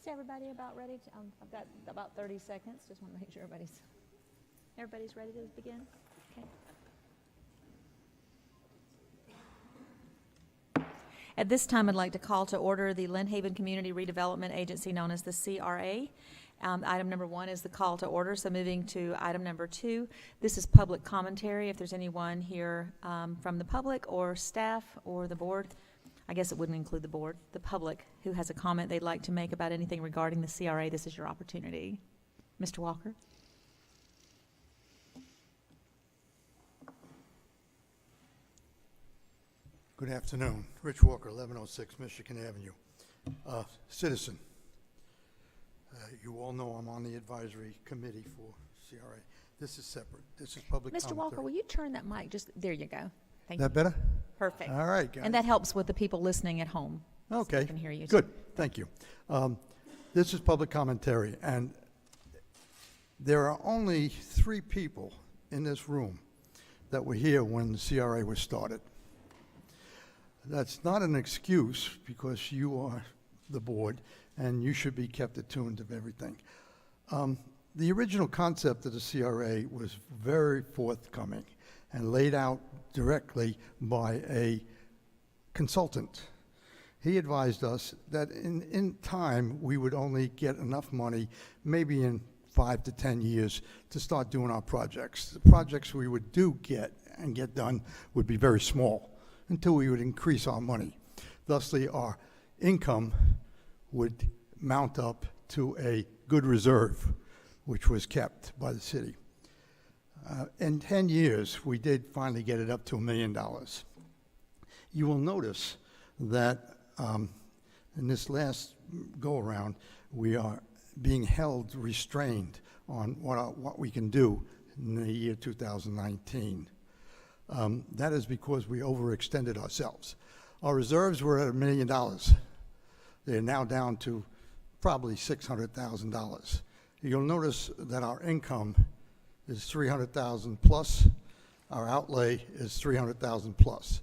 Is everybody about ready to, I've got about 30 seconds. Just want to make sure everybody's ready to begin. Okay. At this time, I'd like to call to order the Lynn Haven Community Redevelopment Agency, known as the CRA. Item number 1 is the call to order, so moving to item number 2. This is public commentary. If there's anyone here from the public or staff or the board, I guess it wouldn't include the board, the public who has a comment they'd like to make about anything regarding the CRA, this is your opportunity. Mr. Walker. Good afternoon. Rich Walker, 1106 Michigan Avenue. Citizen. You all know I'm on the advisory committee for CRA. This is separate. This is public Mr. commentary. Walker, will you turn that mic just, there you go. Thank That you. better? Perfect. All right, guys. And that helps with the people listening at home. So Okay. they can hear you. Good. Thank you. This is public commentary, and there are only 3 people in this room that were here when the CRA was started. That's not an excuse, because you are the board and you should be kept attuned to everything. The original concept of the CRA was very forthcoming and laid out directly by a consultant. He advised us that in time we would only get enough money, maybe in 5 to 10 years, to start doing our projects. The projects we would get done would be very small until we would increase our money. Thusly, our income would mount up to a good reserve, which was kept by the city. In 10 years, we did finally get it up to $1 million. You will notice that in this last go-around, we are being held restrained on what we can do in the year 2019. That is because we overextended ourselves. Our reserves were at $1 million. They're now down to probably $600,000. You'll notice that our income is $300,000 plus. Our outlay is $300,000 plus.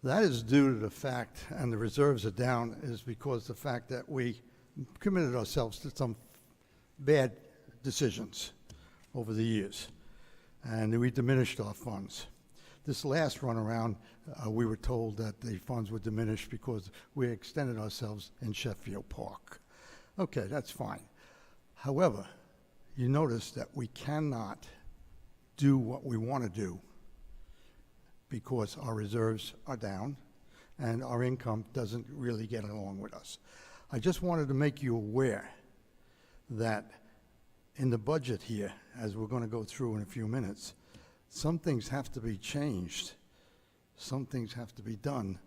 That is due to the fact, and the reserves are down, is because the fact that we committed ourselves to some bad decisions over the years, and we diminished our funds. This last run around, we were told that the funds would diminish because we extended ourselves in Sheffield Park. Okay, that's fine. However, you notice that we cannot do what we want to do because our reserves are down and our income doesn't really get along with us. I just wanted to make you aware that in the budget here, as we're going to go through in a few minutes, some things have to be changed. Some things have to be done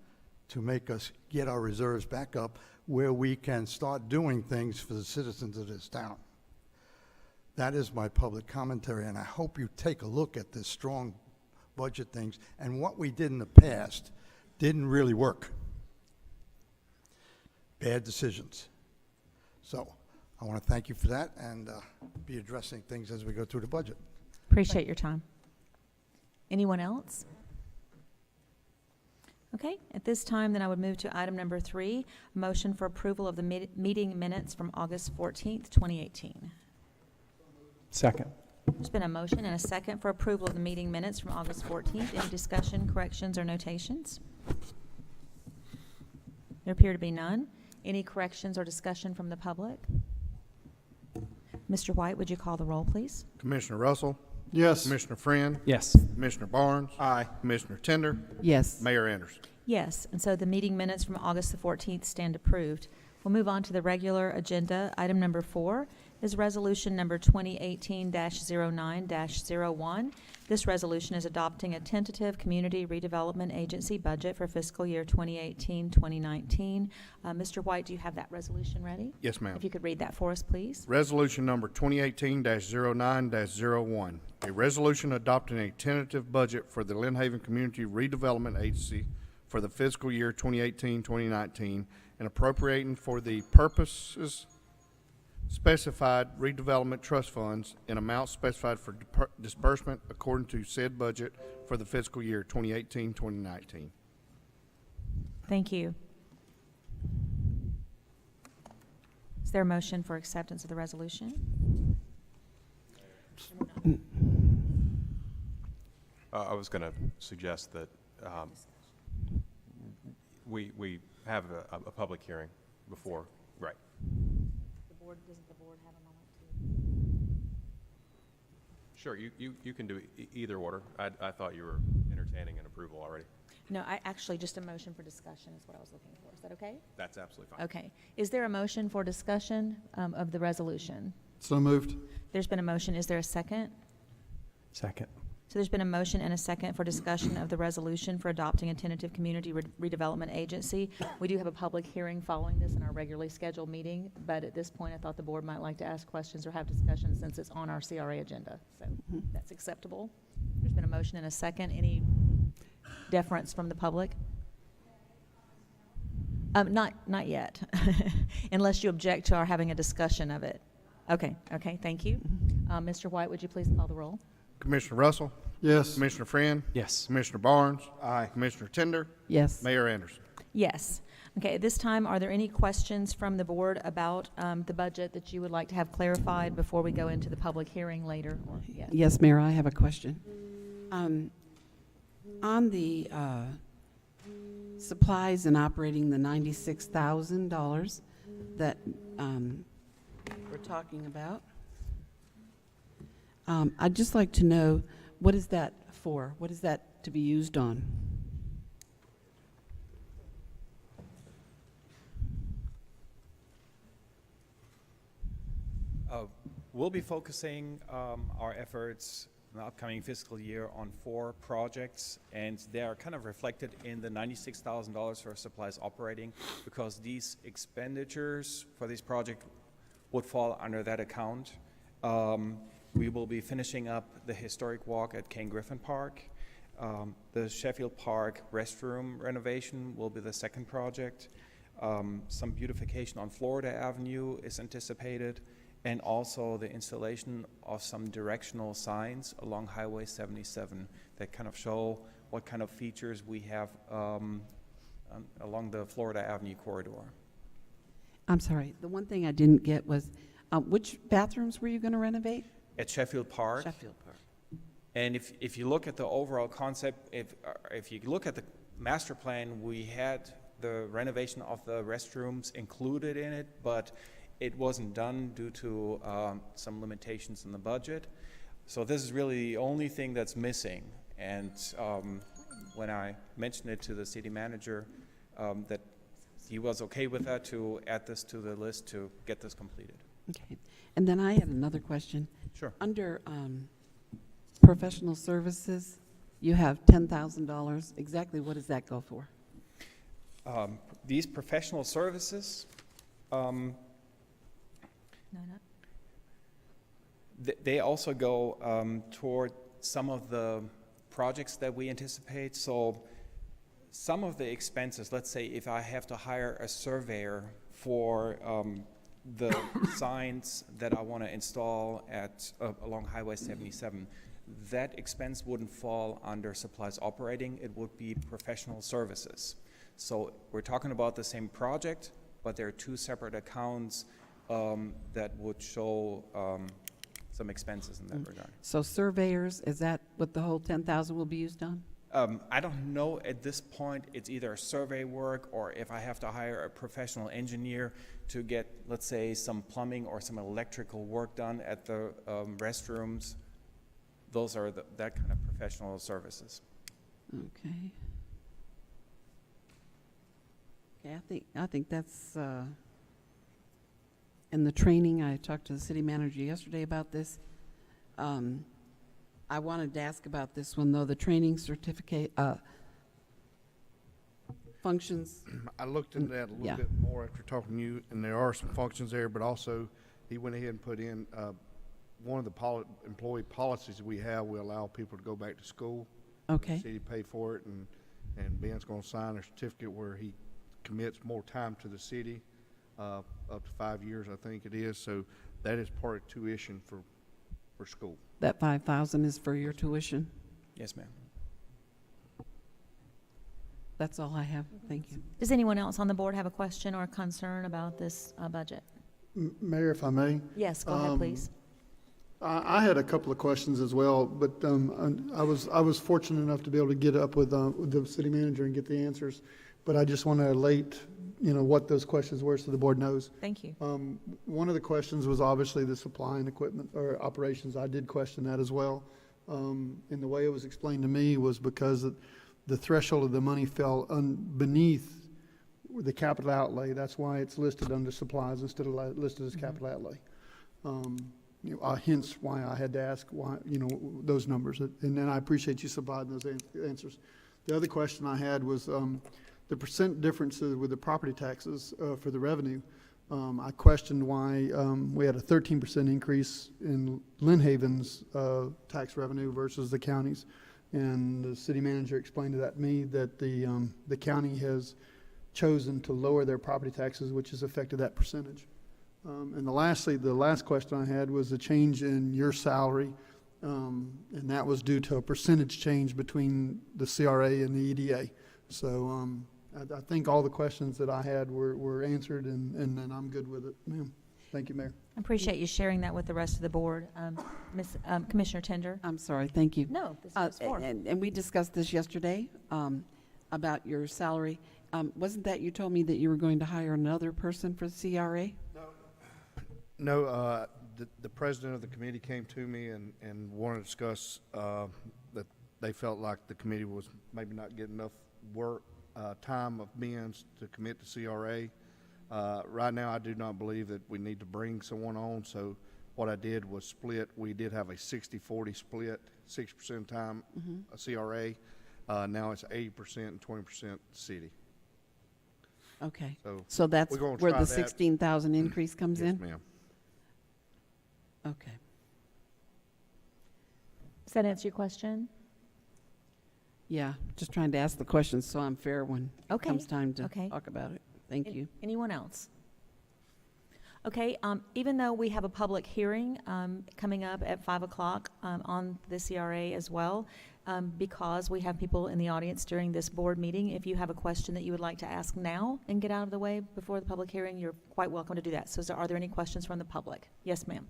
to make us get our reserves back up where we can start doing things for the citizens of this town. That is my public commentary, and I hope you take a look at this strong budget things, and what we did in the past didn't really work. Bad decisions. So I want to thank you for that, and be addressing things as we go through the budget. Appreciate your time. Anyone else? Okay, at this time, then I would move to item number 3, motion for approval of the meeting minutes from August 14th, 2018. Second. There's been a motion and a second for approval of the meeting minutes from August 14th. Any discussion, corrections, or notations? There appear to be none. Any corrections or discussion from the public? Mr. White, would you call the roll, please? Commissioner Russell? Yes. Commissioner Friend? Yes. Commissioner Barnes? Aye. Commissioner Tender? Yes. Mayor Anderson? Yes, and so the meeting minutes from August the 14th stand approved. We'll move on to the regular agenda. Item number 4 is resolution number 2018-09-01. This resolution is adopting a tentative Community Redevelopment Agency budget for fiscal year 2018-2019. Mr. White, do you have that resolution ready? Yes, ma'am. If you could read that for us, please. Resolution number 2018-09-01. A resolution adopting a tentative budget for the Lynn Haven Community Redevelopment Agency for the fiscal year 2018-2019 and appropriating for the purposes specified redevelopment trust funds in amounts specified for disbursement according to said budget for the fiscal year 2018-2019. Thank you. Is there a motion for acceptance of the resolution? I was going to suggest that we have a public hearing before, right? Doesn't the board have a moment to? Sure, you can do either order. I thought you were entertaining an approval already. No, actually, just a motion for discussion is what I was looking for. Is that okay? That's absolutely fine. Okay. Is there a motion for discussion of the resolution? So moved. There's been a motion. Is there a second? Second. So there's been a motion and a second for discussion of the resolution for adopting a tentative community redevelopment agency. We do have a public hearing following this in our regularly scheduled meeting, but at this point, I thought the board might like to ask questions or have discussion since it's on our CRA agenda. So that's acceptable. There's been a motion and a second. Any deference from the public? Not yet, unless you object to our having a discussion of it. Okay, thank you. Mr. White, would you please call the roll? Commissioner Russell, Yes. Commissioner Friend, Yes. Commissioner Barnes. Aye. Commissioner Tender, Yes. Mayor Anderson. Yes. Okay, at this time, are there any questions from the board about the budget that you would like to have clarified before we go into the public hearing later? Or, yes. Yes, Mayor, I have a question. On the supplies and operating, the $96,000 that we're talking about, I'd just like to know, what is that for? What is that to be used on? We'll be focusing our efforts in the upcoming fiscal year on 4 projects, and they are kind of reflected in the $96,000 for supplies operating, because these expenditures for this project would fall under that account. We will be finishing up the historic walk at Kane Griffin Park. The Sheffield Park restroom renovation will be the second project. Some beautification on Florida Avenue is anticipated, and also the installation of some directional signs along Highway 77 that kind of show what kind of features we have along the Florida Avenue corridor. I'm sorry, the one thing I didn't get was, which bathrooms were you going to renovate? At Sheffield Park. Sheffield Park. And if you look at the overall concept, if you look at the master plan, we had the renovation of the restrooms included in it, but it wasn't done due to some limitations in the budget. So this is really the only thing that's missing. And when I mentioned it to the city manager, that he was okay with that, to add this to the list to get this completed. Okay. And then I had another question. Sure. Under professional services, you have $10,000. Exactly what does that go for? These professional services, No. they also go toward some of the projects that we anticipate. So some of the expenses, let's say if I have to hire a surveyor for the signs that I want to install at along Highway 77, that expense wouldn't fall under supplies operating. It would be professional services. So we're talking about the same project, but there are 2 separate accounts that would show some expenses in that regard. So surveyors, is that what the whole $10,000 will be used on? I don't know at this point. It's either survey work, or if I have to hire a professional engineer to get, let's say, some plumbing or some electrical work done at the restrooms. Those are that kind of professional services. Okay. Okay, I think that's, in the training, I talked to the city manager yesterday about this. I wanted to ask about this one, though, the training certificate, functions. I looked into that a little Yeah. bit more after talking to you, and there are some functions there, but also he went ahead and put in one of the employee policies we have. We allow people to go back to school. Okay. The city pay for it, and Ben's going to sign a certificate where he commits more time to the city, up to 5 years, I think it is. So that is part of tuition for school. That $5,000 is for your tuition? Yes, ma'am. That's all I have. Thank you. Does anyone else on the board have a question or a concern about this budget? Mayor, if I may, Yes, go ahead, please. I had a couple of questions as well, but I was fortunate enough to be able to get up with the city manager and get the answers. But I just want to relate, what those questions were so the board knows. Thank you. One of the questions was obviously the supply and equipment or operations. I did question that as well. And the way it was explained to me was because the threshold of the money fell beneath the capital outlay. That's why it's listed under supplies instead of listed as capital outlay. Hence why I had to ask why, those numbers. And then I appreciate you providing those answers. The other question I had was the percent differences with the property taxes for the revenue. I questioned why we had a 13% increase in Lynn Haven's tax revenue versus the county's. And the city manager explained to me that the county has chosen to lower their property taxes, which has affected that percentage. And the last question I had was the change in your salary, and that was due to a percentage change between the CRA and the EDA. So I think all the questions that I had were answered, and I'm good with it, ma'am. Thank you, Mayor. I appreciate you sharing that with the rest of the board. Commissioner Tender? I'm sorry, thank you. No, this is for. And we discussed this yesterday about your salary. Wasn't that you told me that you were going to hire another person for the CRA? No, the president of the committee came to me and wanted to discuss that they felt like the committee was maybe not getting enough work, time of men's to commit to CRA. Right now, I do not believe that we need to bring someone on, so what I did was split. We did have a 60-40 split, 60% time a CRA. Now it's 80% and 20% city. Okay. So that's we're gonna where try the that. 16,000 increase comes Yes, in? ma'am. Okay. Does that answer your question? Yeah, just trying to ask the questions so I'm fair when it Okay, comes time to okay. talk about it. Thank you. Anyone else? Okay, even though we have a public hearing coming up at 5 o'clock on the CRA as well, because we have people in the audience during this board meeting, if you have a question that you would like to ask now and get out of the way before the public hearing, you're quite welcome to do that. So are there any questions from the public? Yes, ma'am.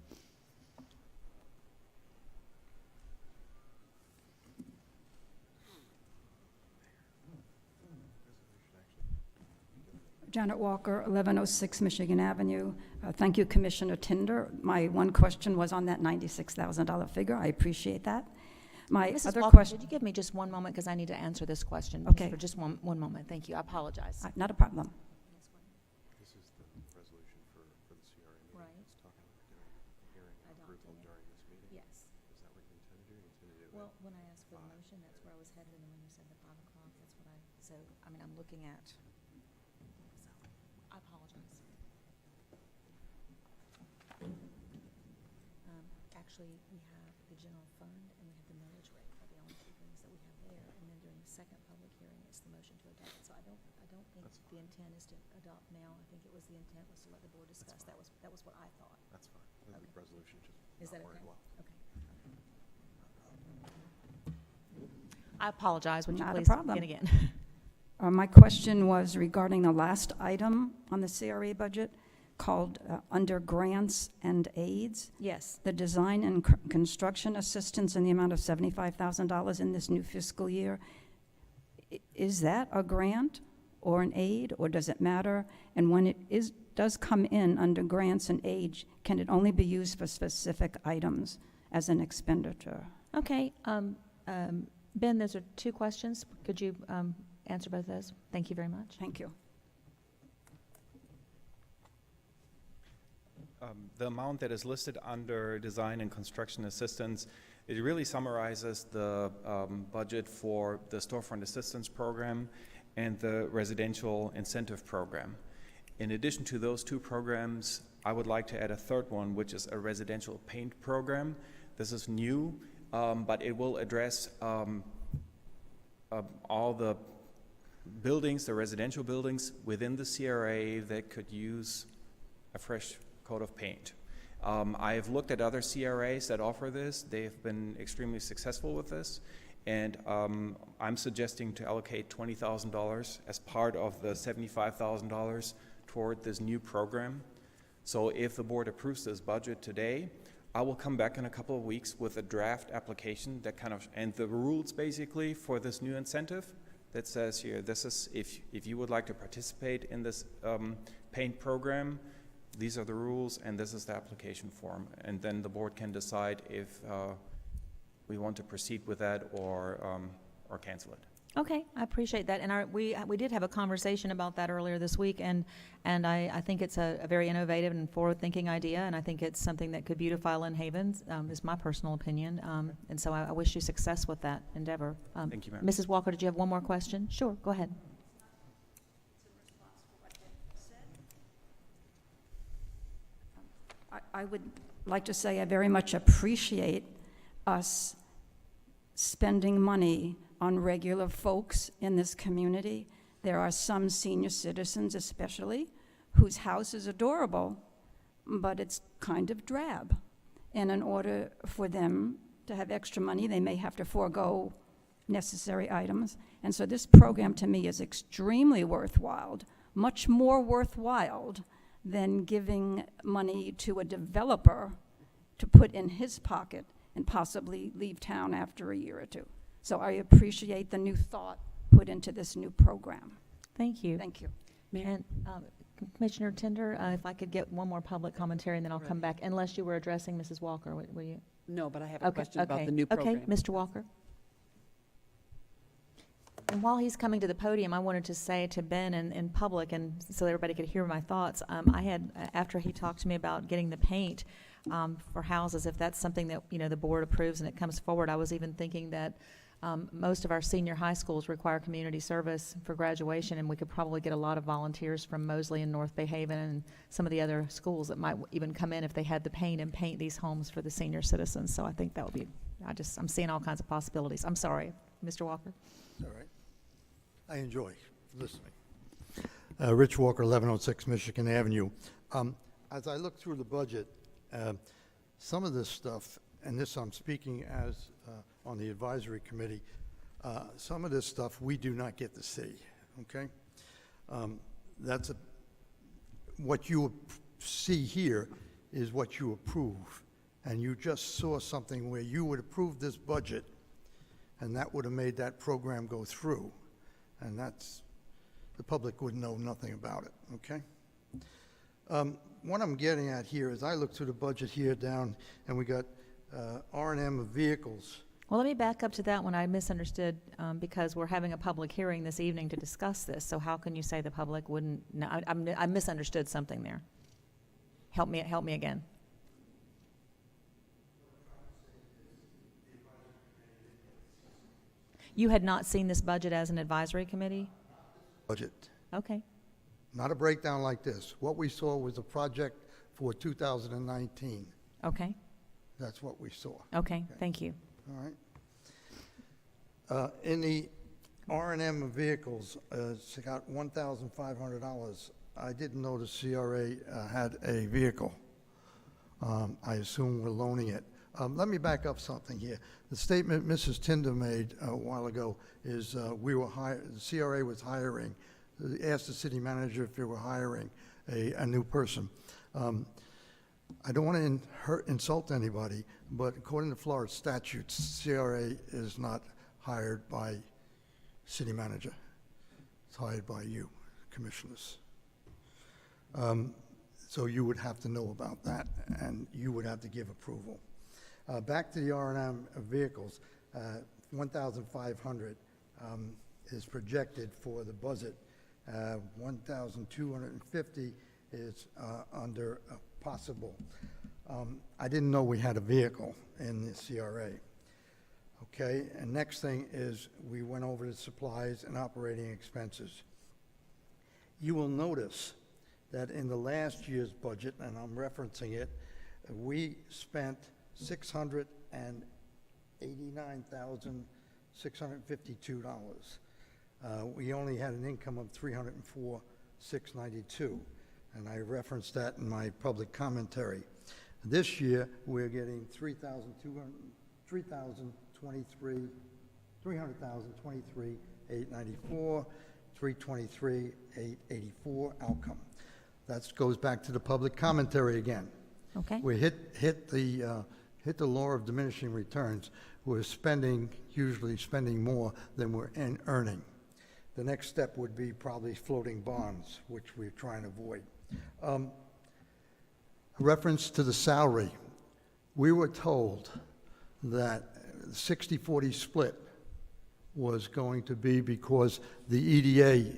Janet Walker, 1106 Michigan Avenue. Thank you, Commissioner Tinder. My one question was on that $96,000 figure. I appreciate that. My Mrs. other Walker, question, would you give me just one moment because I need to answer this question? Okay. For just one moment. Thank you. I apologize. not a problem. This is the resolution for the CRA meeting. Right. It's talking about doing a hearing and approval during this meeting. Yes. Is that what you intend to do? You intend to do it? Well, when I asked for the motion, that's where I was headed, and then when you said the 5 o'clock, that's what I'm looking at. So, I apologize. Actually, we have the general fund and we have the millage rate are the only two things that we have there, and then during the second public hearing, it's the motion to adopt. So I don't think the intent is to adopt now. I think it was the intent was to let the board discuss. That was what I thought. That's fine. The Okay. resolution just Is that not worded okay? well. Okay. I apologize. Would you Not a please problem. begin again? My question was regarding the last item on the CRA budget called under grants and aids. Yes. The design and construction assistance in the amount of $75,000 in this new fiscal year. Is that a grant or an aid, or does it matter? And when it does come in under grants and aids, can it only be used for specific items as an expenditure? Okay. Ben, those are two questions. Could you answer both of those? Thank you very much. Thank you. The amount that is listed under design and construction assistance, it really summarizes the budget for the storefront assistance program and the residential incentive program. In addition to those two programs, I would like to add a third one, which is a residential paint program. This is new, but it will address all the buildings, the residential buildings within the CRA that could use a fresh coat of paint. I have looked at other CRAs that offer this. They've been extremely successful with this, and I'm suggesting to allocate $20,000 as part of the $75,000 toward this new program. So if the board approves this budget today, I will come back in a couple of weeks with a draft application that and the rules basically for this new incentive that says here, this is, if you would like to participate in this paint program, these are the rules and this is the application form. And then the board can decide if we want to proceed with that or cancel it. Okay, I appreciate that, and we did have a conversation about that earlier this week, and I think it's a very innovative and forward-thinking idea, and I think it's something that could beautify Lynn Haven, is my personal opinion, and so I wish you success with that endeavor. Thank you, ma'am. Mrs. Walker, did you have one more question? Sure, go ahead. I would like to say I very much appreciate us spending money on regular folks in this community. There are some senior citizens especially whose house is adorable, but it's kind of drab. And in order for them to have extra money, they may have to forego necessary items. And so this program to me is extremely worthwhile, much more worthwhile than giving money to a developer to put in his pocket and possibly leave town after a year or two. So I appreciate the new thought put into this new program. Thank you. Thank you. And Commissioner Tender, if I could get one more public commentary, and then I'll come back, unless you were addressing Mrs. Walker, will you? No, but I have a Okay, question about okay, the new program. Okay, Mr. Walker. And while he's coming to the podium, I wanted to say to Ben in public, and so everybody could hear my thoughts, I had, after he talked to me about getting the paint for houses, if that's something that, the board approves and it comes forward, I was even thinking that most of our senior high schools require community service for graduation, and we could probably get a lot of volunteers from Mosley and North Bay Haven and some of the other schools that might even come in if they had the paint and paint these homes for the senior citizens. So I think that would be, I'm seeing all kinds of possibilities. I'm sorry, Mr. Walker. All right. I enjoy listening. Rich Walker, 1106 Michigan Avenue. As I look through the budget, some of this stuff, and this I'm speaking as on the advisory committee, some of this stuff we do not get to see, okay? What you see here is what you approve, and you just saw something where you would approve this budget, and that would have made that program go through, and the public would know nothing about it, okay? What I'm getting at here is I look through the budget here down, and we got R&M of vehicles. Well, let me back up to that one. I misunderstood because we're having a public hearing this evening to discuss this. So how can you say the public wouldn't? No, I misunderstood something there. Help me again. You had not seen this budget as an advisory committee? Budget. Okay. Not a breakdown like this. What we saw was a project for 2019. Okay. That's what we saw. Okay. Thank you. All right. In the R&M of vehicles, it's got $1,500. I didn't know the CRA had a vehicle. I assume we're loaning it. Let me back up something here. The statement Mrs. Tinder made a while ago is the CRA was hiring, asked the city manager if they were hiring a new person. I don't want to insult anybody, but according to Florida statutes, CRA is not hired by city manager. It's hired by you, commissioners. So you would have to know about that, and you would have to give approval. Back to the R&M vehicles, 1,500 is projected for the budget. 1,250 is under possible. I didn't know we had a vehicle in the CRA. Okay, and next thing is we went over the supplies and operating expenses. You will notice that in the last year's budget, and I'm referencing it, we spent $689,652. We only had an income of $304,692, and I referenced that in my public commentary. This year, we're getting $300,023,894, $323,884 outcome. That goes back to the public commentary again. Okay? We hit the law of diminishing returns. We're usually spending more than we're earning. The next step would be probably floating bonds, which we're trying to avoid. Reference to the salary. We were told that 60-40 split was going to be because the EDA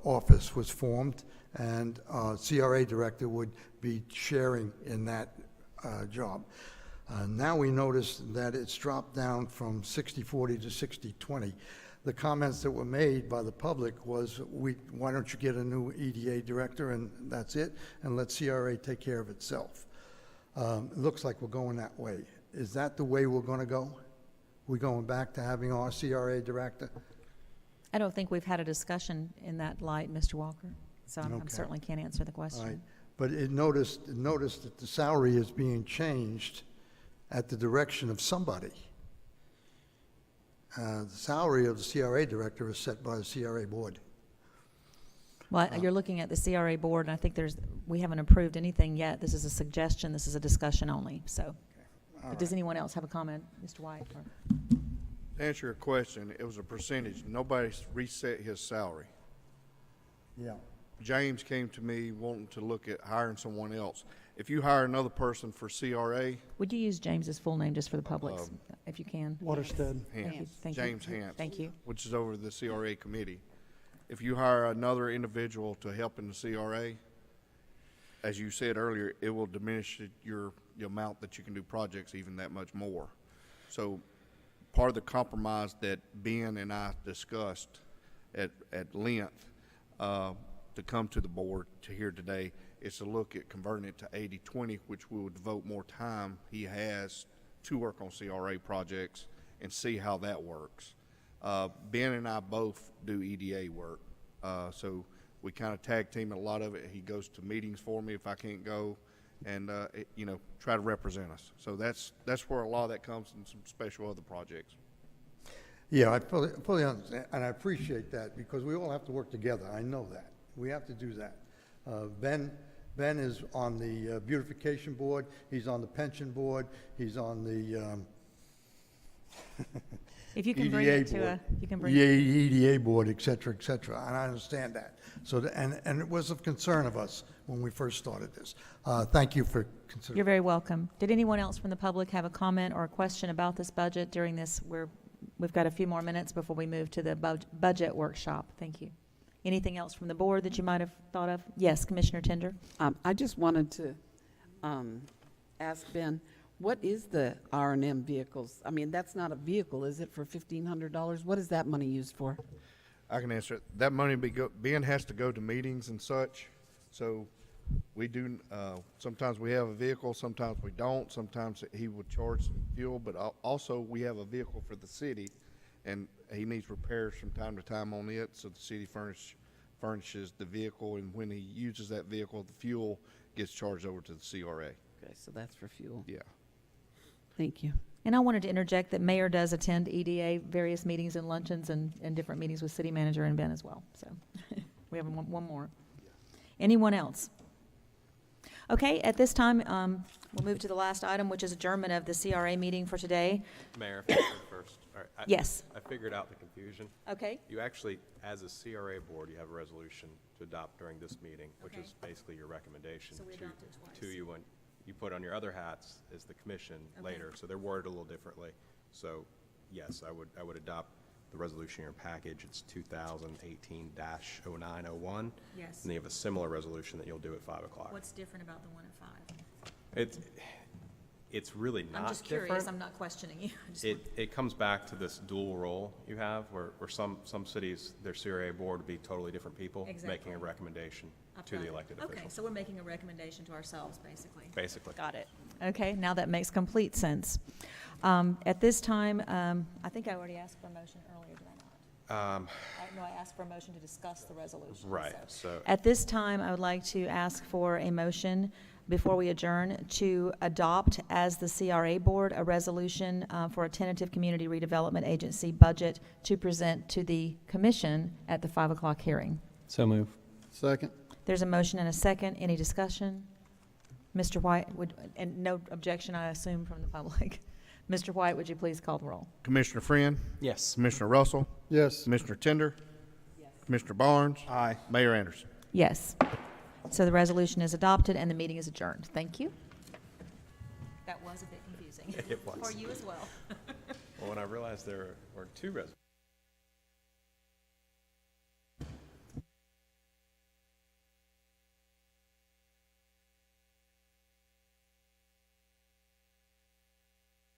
office was formed, and CRA director would be sharing in that job. Now we notice that it's dropped down from 60-40 to 60-20. The comments that were made by the public was, why don't you get a new EDA director and that's it, and let CRA take care of itself. It looks like we're going that way. Is that the way we're going to go? We're going back to having our CRA director? I don't think we've had a discussion in that light, Mr. Walker, so I Okay. certainly can't answer the All right. question. But it noticed that the salary is being changed at the direction of somebody. The salary of the CRA director is set by the CRA board. Well, you're looking at the CRA board, and I think we haven't approved anything yet. This is a suggestion, this is a discussion only, so. All But does right. anyone else have a comment, Mr. White? or- To answer your question, it was a percentage. Nobody's reset his salary. Yeah. James came to me wanting to look at hiring someone else. If you hire another person for CRA, Would you use James's full name just for the public, if you can? Watersted. Thank you, thank you. James Hance. Thank you. Which is over the CRA committee. If you hire another individual to help in the CRA, as you said earlier, it will diminish your amount that you can do projects even that much more. So part of the compromise that Ben and I discussed at length to come to the board to hear today is to look at converting it to 80-20, which we will devote more time he has to work on CRA projects and see how that works. Ben and I both do EDA work, so we kind of tag team a lot of it. He goes to meetings for me if I can't go, and try to represent us. So that's where a lot of that comes in some special other projects. Yeah, I fully understand, and I appreciate that, because we all have to work together. I know that. We have to do that. Ben is on the beautification board, he's on the pension board, he's on the If you can bring EDA it to board. you can bring. EDA board, et cetera, and I understand that. So, and it was of concern of us when we first started this. Thank you for considering. You're very welcome. Did anyone else from the public have a comment or a question about this budget during this? We've got a few more minutes before we move to the budget workshop. Thank you. Anything else from the board that you might have thought of? Yes, Commissioner Tender. I just wanted to ask Ben, what is the R&M vehicles? I mean, that's not a vehicle, is it, for $1,500? What is that money used for? I can answer it. That money Ben has to go to meetings and such, so we do, sometimes we have a vehicle, sometimes we don't, sometimes he would charge some fuel, but also we have a vehicle for the city, and he needs repairs from time to time on it, so the city furnishes the vehicle, and when he uses that vehicle, the fuel gets charged over to the CRA. Okay, so that's for fuel. Yeah. Thank you. And I wanted to interject that Mayor does attend EDA, various meetings and luncheons and different meetings with City Manager and Ben as well. So we have one more. Anyone else? Okay, at this time, we'll move to the last item, which is adjournment of the CRA meeting for today. Mayor, if I could first. All right, Yes. I figured out the confusion. Okay. You actually, as a CRA board, you have a resolution to adopt during this meeting, which Okay. is basically your recommendation So we adopt it twice. to you when you put on your other hats as the commission later. So they're worded a little differently. So yes, I would adopt the resolution in your package. It's 2018-0901. Yes. And you have a similar resolution that you'll do at 5 o'clock. What's different about the one at 5? It's really not different. I'm just curious, I'm not questioning you. I just want- It comes back to this dual role you have, where some cities, their CRA board would be totally different people Exactly. making a recommendation I've to got the it. elected Okay, officials. so we're making a recommendation to ourselves, basically. Basically. Got it. Okay, now that makes complete sense. At this time, I think I already asked for a motion earlier, did I not? No, I asked for a motion to discuss the resolution. Right, so At this time, I would like to ask for a motion before we adjourn to adopt as the CRA board a resolution for a tentative community redevelopment agency budget to present to the commission at the 5 o'clock hearing. So move. Second. There's a motion and a second. Any discussion? Mr. White, and no objection, I assume, from the public. Mr. White, would you please call the roll? Commissioner Friend, Yes. Commissioner Russell, Yes. Commissioner Tender, Commissioner Barnes, Aye. Mayor Anderson. Yes. So the resolution is adopted and the meeting is adjourned. Thank you. That was a bit confusing. It was. For you as well. Well, when I realized there were two resolutions.